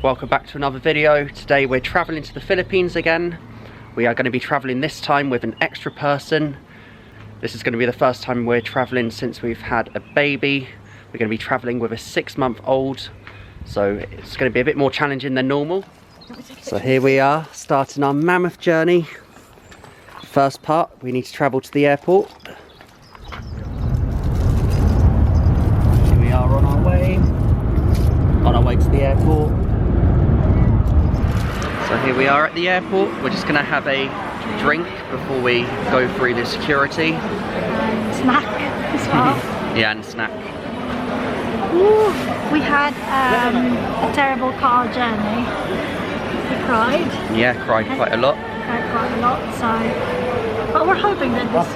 welcome back to another video. Today we're travelling to the Philippines again. We are going to be travelling this time with an extra person. This is going to be the first time we're travelling since we've had a baby. We're going to be travelling with a 6-month-old, so it's going to be a bit more challenging than normal. So here we are, starting our mammoth journey. First part, we need to travel to the airport. Here we are on our way to the airport. So here we are at the airport. We're just going to have a drink before we go through the security. Snack as well. Yeah, and snack. Ooh, we had a terrible car journey. We cried. Yeah, cried quite a lot. Cried quite a lot, so... But we're hoping that this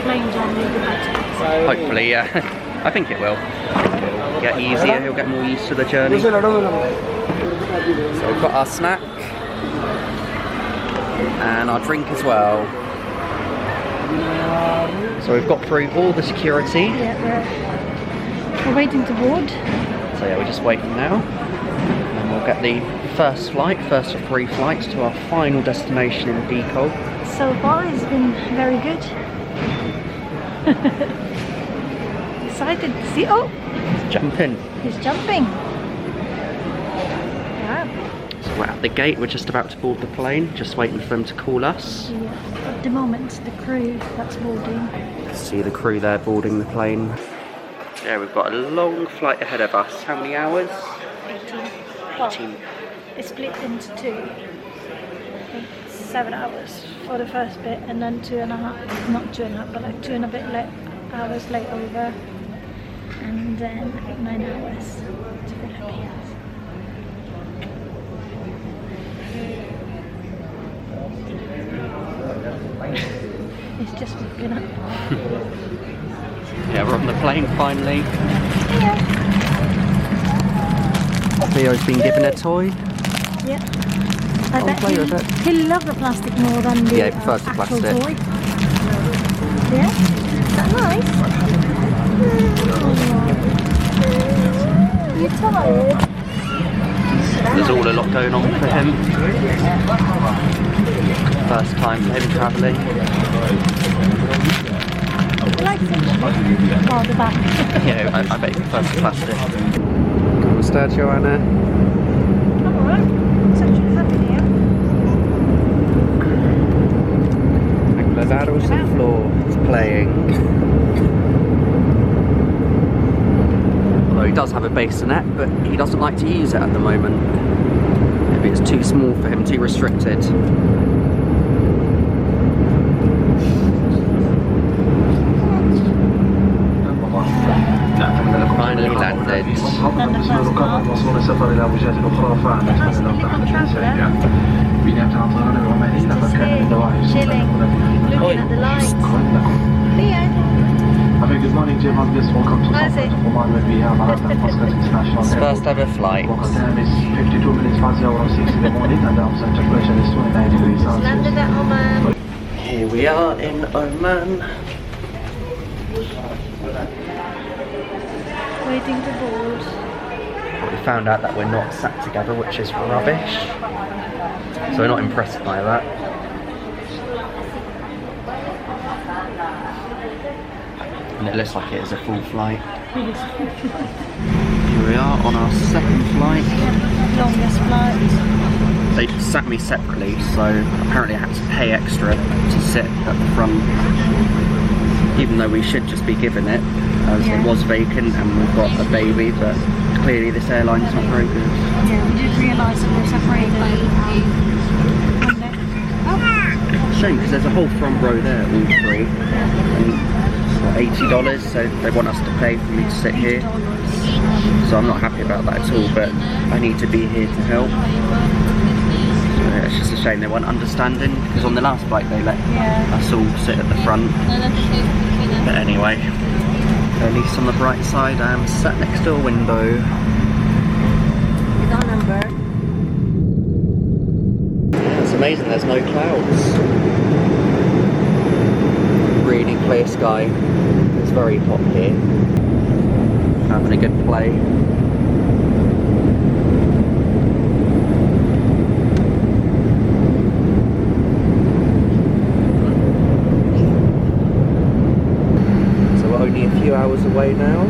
plane journey will be better. So hopefully, yeah. I think it will. It'll get easier, he'll get more used to the journey. So we've got our snack. And our drink as well. So we've got through all the security. Yeah, we're waiting to board. So yeah, we're just waiting now. And we'll get the first of 3 flights to our final destination in Bicol. So far it's been very good. Excited to see. Oh! He's jumping. He's jumping. Yeah. So we're at the gate, we're just about to board the plane, just waiting for them to call us. Yeah. At the moment, the crew that's boarding. See the crew there boarding the plane. Yeah, we've got a long flight ahead of us. How many hours? 18. 18. It's split into 2. I think 7 hours for the first bit, and then 2.5, not 2.5, but like 2 and a bit hours layover, and then 9 hours to Philippines. It's just waking up. Yeah, we're on the plane finally. Yeah. Theo's been given a toy. Yeah. I bet play with it. he'll love the plastic more than the yeah, he prefers the actual plastic. toy. Yeah? Is that nice? You tired? There's all a lot going on for him. First time for him travelling. I like the back. Yeah, I bet he prefers the plastic. What's that, Joanna? Alright. Such a happy here. Clavados on the floor. It's playing. Although he does have a bassinet, but he doesn't like to use it at the moment. Maybe it's too small for him, too restricted. Finally landed. Chilling, looking at the lights. Theo. Good morning, dear guests. Welcome to It's first ever flight. Local time is 52 minutes past the hour of 6 in the morning, and the outside temperature is 29 degrees Celsius. Landed at Oman. Here we are in Oman. Waiting to board. We found out that we're not sat together, which is rubbish. So we're not impressed by that. And it looks like it is a full flight. Here we are on our second flight. Longest flight. They sat me separately, so apparently I had to pay extra to sit at the front. Even though we should just be given it, as it was vacant and we've got a baby, but clearly this airline's not very good. Yeah, we did realise that we're separated. Shame, because there's a whole front row there, all 3. And it's $80, so they want us to pay for me to sit here. So I'm not happy about that at all, but I need to be here to help. So it's just a shame they weren't understanding, because on the last flight they let us all sit at the front. But anyway, at least on the bright side I am sat next to a window. It's amazing there's no clouds. Really clear sky. It's very hot here. Having a good play. hours away now.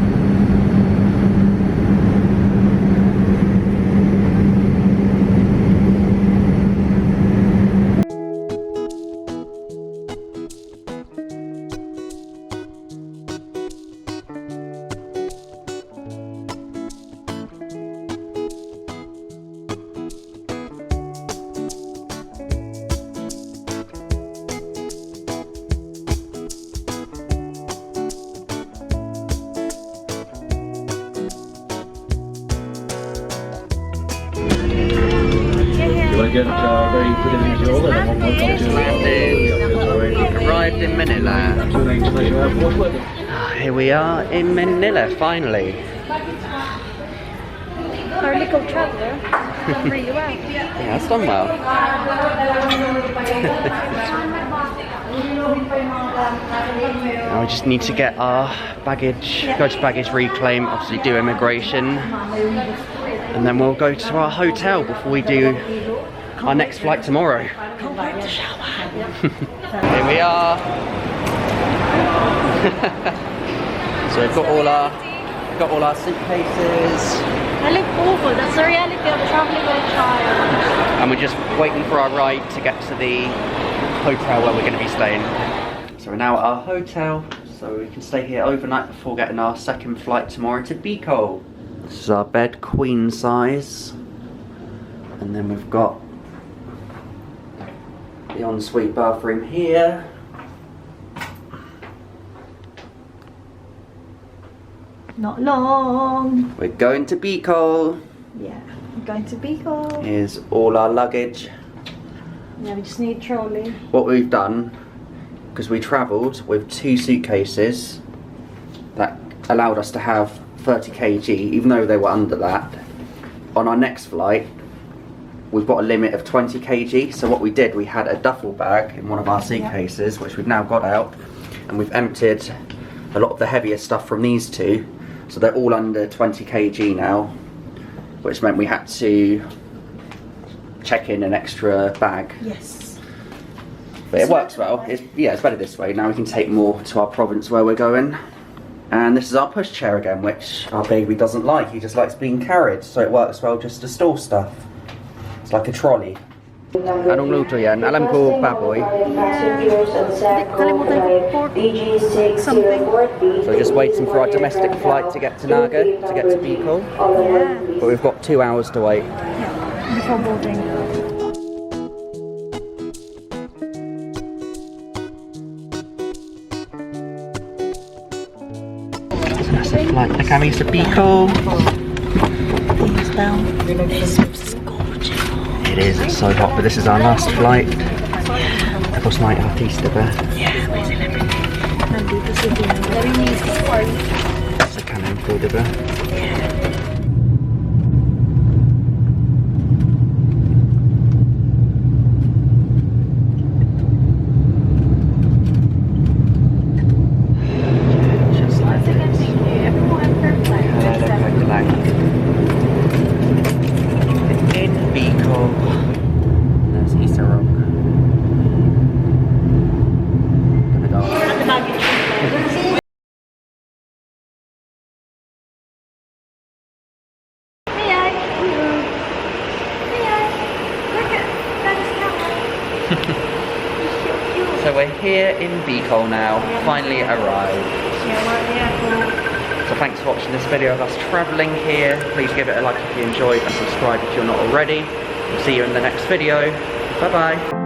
Arrived in Manila. Here we are in Manila, finally. Our little traveller done really well. Yeah, it's done well. Now we just need to get our baggage, go to baggage reclaim, obviously do immigration, and then we'll go to our hotel before we do our next flight tomorrow. Go back to shower. Here we are. So we've got all our suitcases. I look awful. That's the reality of traveling with a child. And we're just waiting for our ride to get to the hotel where we're going to be staying. So we're now at our hotel, so we can stay here overnight before getting our second flight tomorrow to Bicol. This is our bed, queen size. And then we've got the ensuite bathroom here. Not long. We're going to Bicol. Yeah, we're going to Bicol. Here's all our luggage. Yeah, we just need a trolley. What we've done, because we travelled with 2 suitcases that allowed us to have 30 kg, even though they were under that. On our next flight, we've got a limit of 20 kg, so what we did, we had a duffel bag in one of our suitcases, which we've now got out, and we've emptied a lot of the heavier stuff from these 2, so they're all under 20 kg now, which meant we had to check in an extra bag. Yes. But it works well. It's better this way. Now we can take more to our province where we're going. And this is our pushchair again, which our baby doesn't like. He just likes being carried, so it works well just to store stuff. It's like a trolley. Anong luto yan? Alam ko baboy. Something. So we're just waiting for our domestic flight to get to Naga, to get to Bicol. Yeah. But we've got 2 hours to wait. Yeah, before boarding. That's the flight to kami sa Bicol. Things down. It is, it's so hot, but this is our last flight. Tapos na yung artista ba? Yeah, may sila nandito si Theo. Very music party. Sa kanan po, diba? Just like this. In Bicol. There's Easter Rock. Gonna go. At the baggage. So we're here in Bicol now, finally arrived. So thanks for watching this video of us travelling here. Please give it a like if you enjoyed and subscribe if you're not already. We'll see you in the next video. Bye bye.